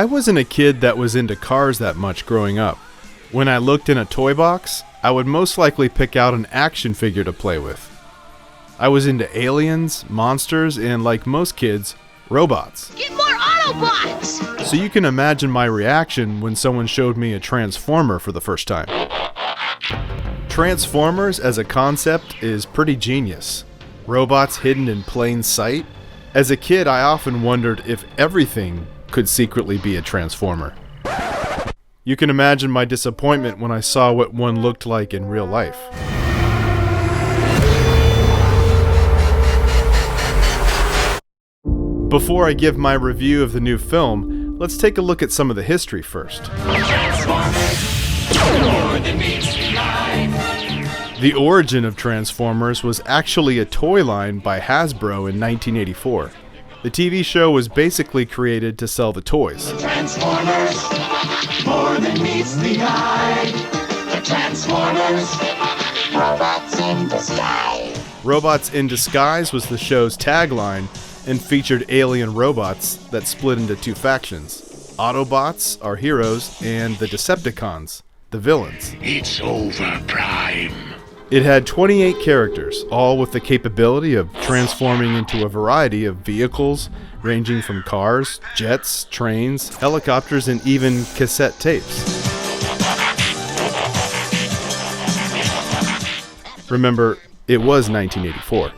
I wasn't a kid that was into cars that much growing up. When I looked in a toy box, I would most likely pick out an action figure to play with. I was into aliens, monsters, and like most kids, robots. Get more Autobots! So you can imagine my reaction when someone showed me a Transformer for the first time. Transformers as a concept is pretty genius. Robots hidden in plain sight. As a kid, I often wondered if everything could secretly be a Transformer. You can imagine my disappointment when I saw what one looked like in real life. Before I give my review of the new film, let's take a look at some of the history first. The origin of Transformers was actually a toy line by Hasbro in 1984. The TV show was basically created to sell the toys. The Transformers, more than meets the eye. The Transformers, robots in disguise. Robots in Disguise was the show's tagline and featured alien robots that split into two factions. Autobots, our heroes, and the Decepticons, the villains. It's over, Prime. It had 28 characters, all with the capability of transforming into a variety of vehicles, ranging from cars, jets, trains, helicopters, and even cassette tapes. Remember, it was 1984.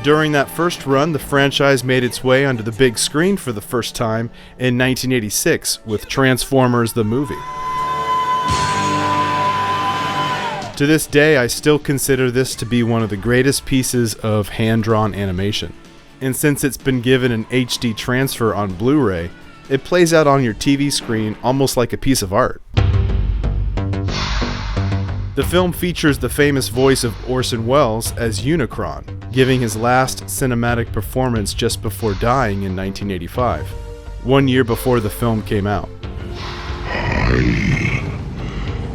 During that first run, the franchise made its way onto the big screen for the first time in 1986 with Transformers the movie. To this day, I still consider this to be one of the greatest pieces of hand-drawn animation. And since it's been given an HD transfer on Blu-ray, it plays out on your TV screen almost like a piece of art. The film features the famous voice of Orson Welles as Unicron, giving his last cinematic performance just before dying in 1985, 1 year before the film came out. I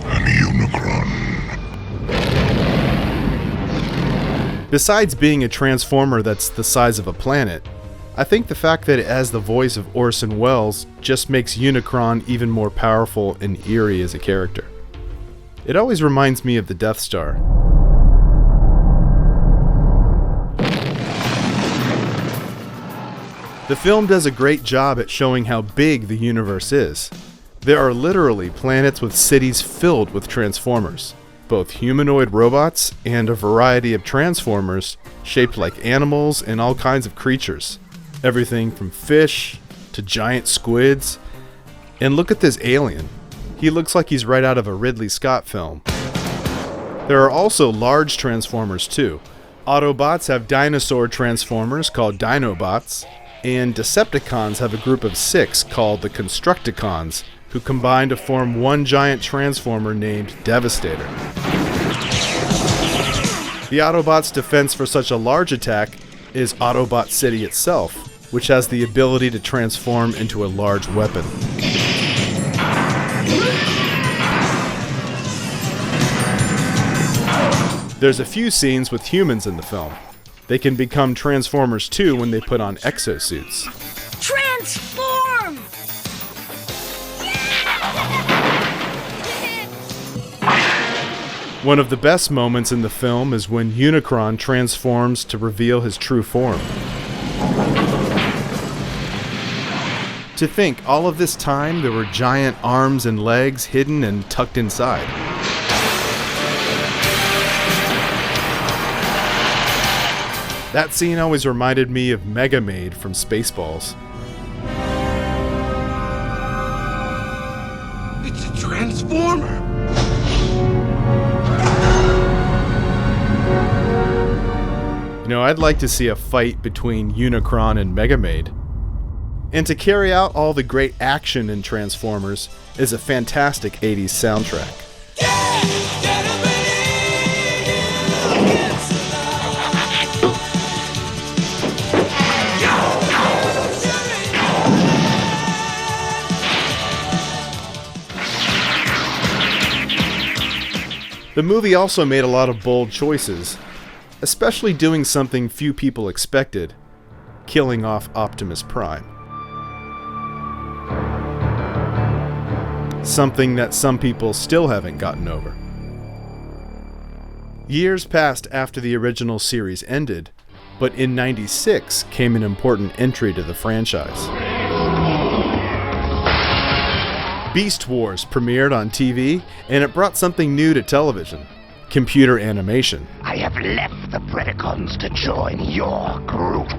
am Unicron. Besides being a Transformer that's the size of a planet, I think the fact that it has the voice of Orson Welles just makes Unicron even more powerful and eerie as a character. It always reminds me of the Death Star. The film does a great job at showing how big the universe is. There are literally planets with cities filled with Transformers, both humanoid robots and a variety of Transformers shaped like animals and all kinds of creatures. Everything from fish to giant squids. And look at this alien. He looks like he's right out of a Ridley Scott film. There are also large Transformers too. Autobots have dinosaur Transformers called Dinobots, and Decepticons have a group of 6 called the Constructicons, who combine to form one giant Transformer named Devastator. The Autobots' defense for such a large attack is Autobot City itself, which has the ability to transform into a large weapon. There's a few scenes with humans in the film. They can become Transformers too when they put on exosuits. Transform! One of the best moments in the film is when Unicron transforms to reveal his true form. To think, all of this time there were giant arms and legs hidden and tucked inside. That scene always reminded me of Mega Maid from Spaceballs. It's a Transformer. You know, I'd like to see a fight between Unicron and Mega Maid. And to carry out all the great action in Transformers is a fantastic 80s soundtrack. The movie also made a lot of bold choices, especially doing something few people expected, killing off Optimus Prime. something that some people still haven't gotten over. Years passed after the original series ended, but in '96 came an important entry to the franchise. Beast Wars premiered on TV, and it brought something new to television: computer animation. I have left the Predacons to join your group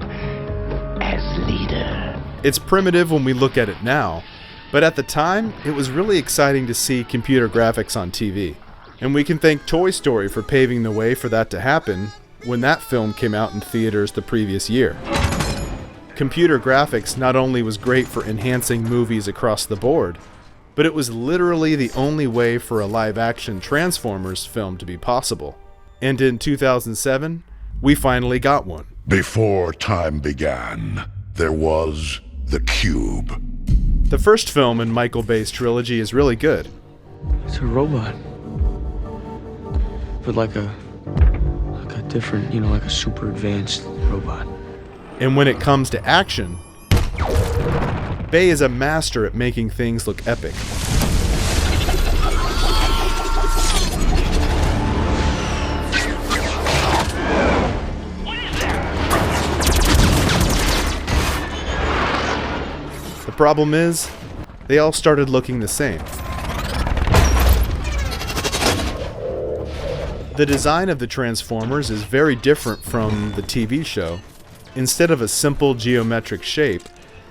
as leader. It's primitive when we look at it now, but at the time, it was really exciting to see computer graphics on TV. And we can thank Toy Story for paving the way for that to happen when that film came out in theaters the previous year. Computer graphics not only was great for enhancing movies across the board, but it was literally the only way for a live-action Transformers film to be possible. And in 2007, we finally got one. Before time began, there was the Cube. The first film in Michael Bay's trilogy is really good. It's a robot. But like a different, like a super advanced robot. And when it comes to action, Bay is a master at making things look epic. The problem is, they all started looking the same. The design of the Transformers is very different from the TV show. Instead of a simple geometric shape,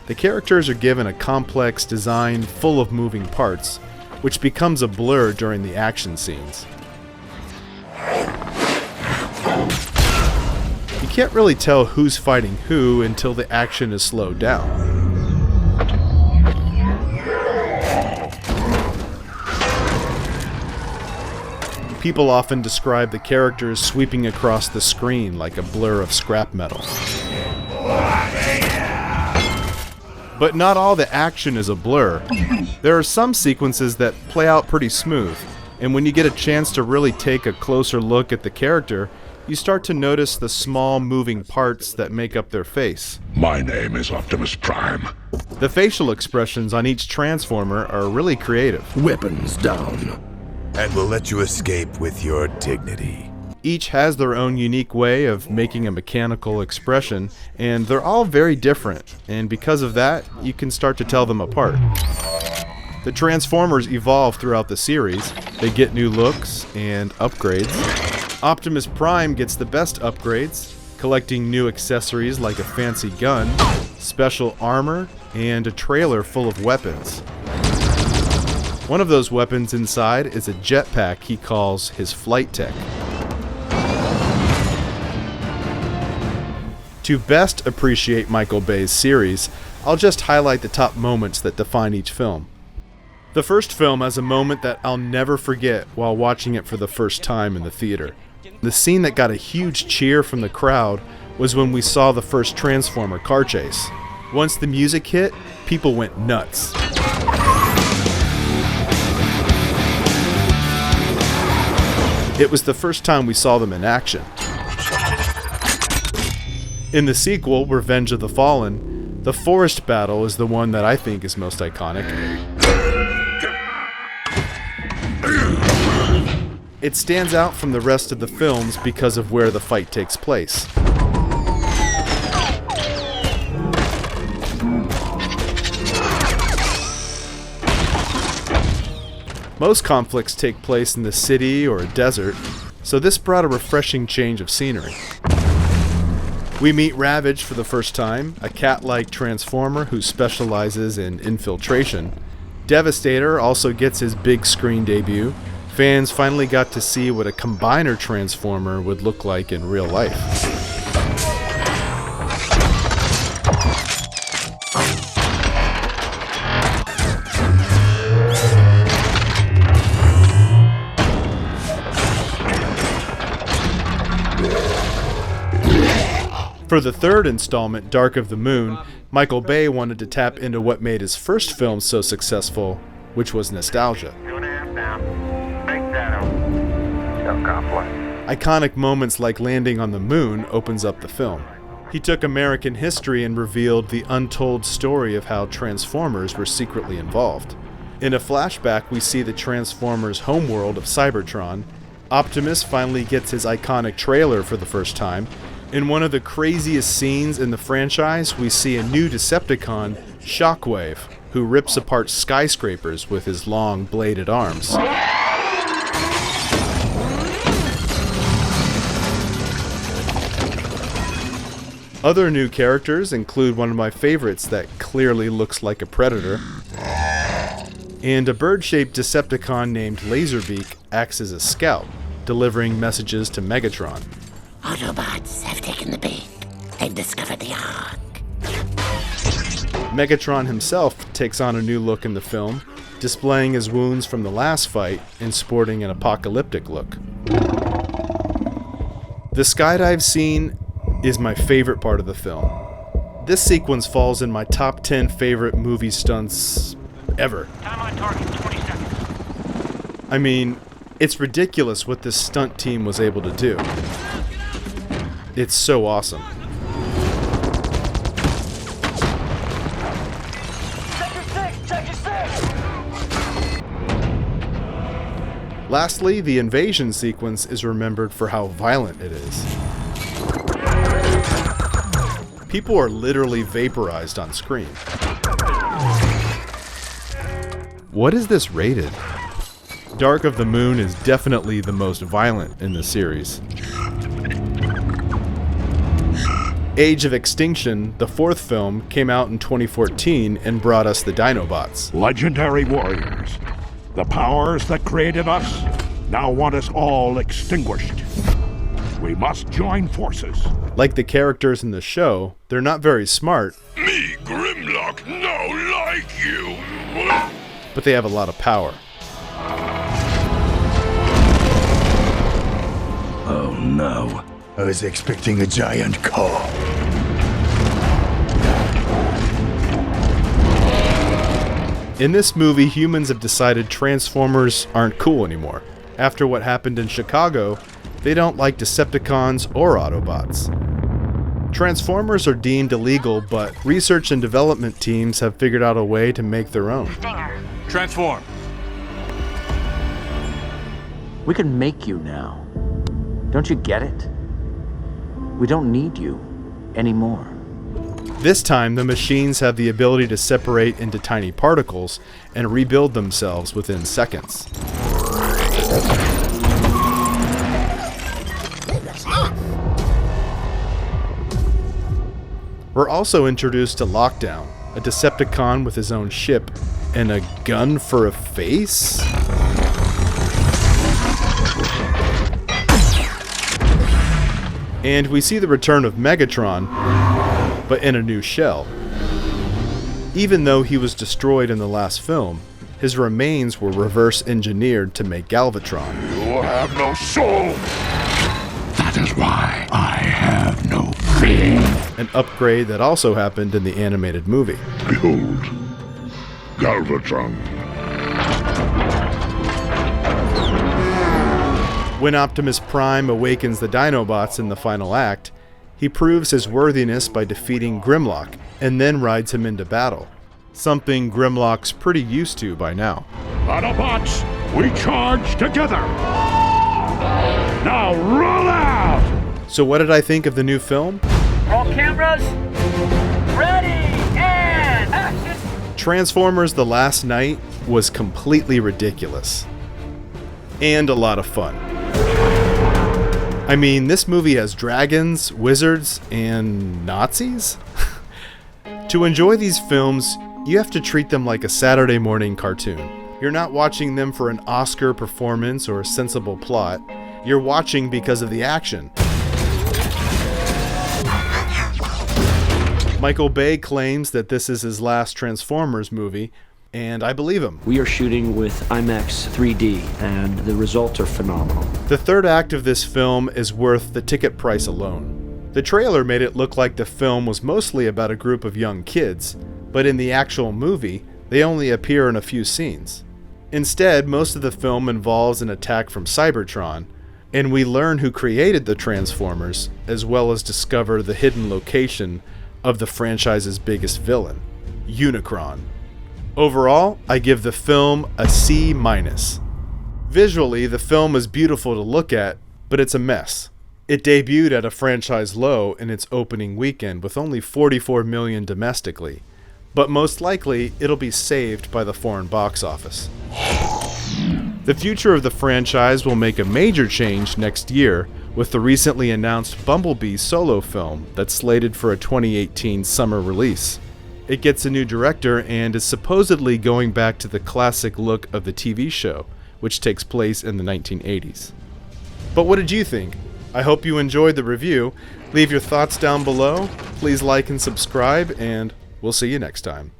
the characters are given a complex design full of moving parts, which becomes a blur during the action scenes. You can't really tell who's fighting who until the action is slowed down. People often describe the characters sweeping across the screen like a blur of scrap metal. But not all the action is a blur. There are some sequences that play out pretty smooth, and when you get a chance to really take a closer look at the character, you start to notice the small moving parts that make up their face. My name is Optimus Prime. The facial expressions on each Transformer are really creative. Weapons down. And we'll let you escape with your dignity. Each has their own unique way of making a mechanical expression, and they're all very different, and because of that, you can start to tell them apart. The Transformers evolve throughout the series. They get new looks and upgrades. Optimus Prime gets the best upgrades, collecting new accessories like a fancy gun, special armor, and a trailer full of weapons. One of those weapons inside is a jetpack he calls his flight tech. To best appreciate Michael Bay's series, I'll just highlight the top moments that define each film. The first film has a moment that I'll never forget while watching it for the first time in the theater. The scene that got a huge cheer from the crowd was when we saw the first Transformer car chase. Once the music hit, people went nuts. It was the first time we saw them in action. In the sequel, Revenge of the Fallen, the forest battle is the one that I think is most iconic. It stands out from the rest of the films because of where the fight takes place. Most conflicts take place in the city or a desert, so this brought a refreshing change of scenery. We meet Ravage for the first time, a cat-like transformer who specializes in infiltration. Devastator also gets his big screen debut. Fans finally got to see what a combiner transformer would look like in real life. For the third installment, Dark of the Moon, Michael Bay wanted to tap into what made his first film so successful, which was nostalgia. 2.5 down. Big shadow. No complex. Iconic moments like landing on the moon opens up the film. He took American history and revealed the untold story of how Transformers were secretly involved. In a flashback, we see the Transformers' homeworld of Cybertron. Optimus finally gets his iconic trailer for the first time. In one of the craziest scenes in the franchise, we see a new Decepticon, Shockwave, who rips apart skyscrapers with his long, bladed arms. Other new characters include one of my favorites that clearly looks like a predator, and a bird-shaped Decepticon named Laserbeak acts as a scout, delivering messages to Megatron. Autobots have taken the bait. They've discovered the Ark. Megatron himself takes on a new look in the film, displaying his wounds from the last fight and sporting an apocalyptic look. The skydive scene is my favorite part of the film. This sequence falls in my top 10 favorite movie stunts ever. Time on target, 20 seconds. I mean, it's ridiculous what this stunt team was able to do. It's so awesome. Sector 6! Lastly, the invasion sequence is remembered for how violent it is. People are literally vaporized on screen. What is this rated? Dark of the Moon is definitely the most violent in the series. Age of Extinction, the fourth film, came out in 2014 and brought us the Dinobots. Legendary warriors, the powers that created us now want us all extinguished. We must join forces. Like the characters in the show, they're not very smart. Me, Grimlock, no like you. But they have a lot of power. Oh no. I was expecting a giant car. In this movie, humans have decided Transformers aren't cool anymore. After what happened in Chicago, they don't like Decepticons or Autobots. Transformers are deemed illegal, but research and development teams have figured out a way to make their own. Transform. We can make you now. Don't you get it? We don't need you anymore. This time, the machines have the ability to separate into tiny particles and rebuild themselves within seconds. We're also introduced to Lockdown, a Decepticon with his own ship and a gun for a face? And we see the return of Megatron, but in a new shell. Even though he was destroyed in the last film, his remains were reverse engineered to make Galvatron. You have no soul. That is why I have no fear. An upgrade that also happened in the animated movie. Behold, Galvatron. When Optimus Prime awakens the Dinobots in the final act, he proves his worthiness by defeating Grimlock and then rides him into battle. Something Grimlock's pretty used to by now. Autobots, we charge together. Now roll out! So what did I think of the new film? All cameras, ready, and action! Transformers: The Last Night was completely ridiculous. And a lot of fun. I mean, this movie has dragons, wizards, and Nazis? To enjoy these films, you have to treat them like a Saturday morning cartoon. You're not watching them for an Oscar performance or a sensible plot. You're watching because of the action. Michael Bay claims that this is his last Transformers movie, and I believe him. We are shooting with IMAX 3D, and the results are phenomenal. The third act of this film is worth the ticket price alone. The trailer made it look like the film was mostly about a group of young kids, but in the actual movie, they only appear in a few scenes. Instead, most of the film involves an attack from Cybertron, and we learn who created the Transformers, as well as discover the hidden location of the franchise's biggest villain, Unicron. Overall, I give the film a C-. Visually, the film is beautiful to look at, but it's a mess. It debuted at a franchise low in its opening weekend with only $44 million domestically, but most likely it'll be saved by the foreign box office. The future of the franchise will make a major change next year with the recently announced Bumblebee solo film that's slated for a 2018 summer release. It gets a new director and is supposedly going back to the classic look of the TV show, which takes place in the 1980s. But what did you think? I hope you enjoyed the review. Leave your thoughts down below. Please like and subscribe, and we'll see you next time.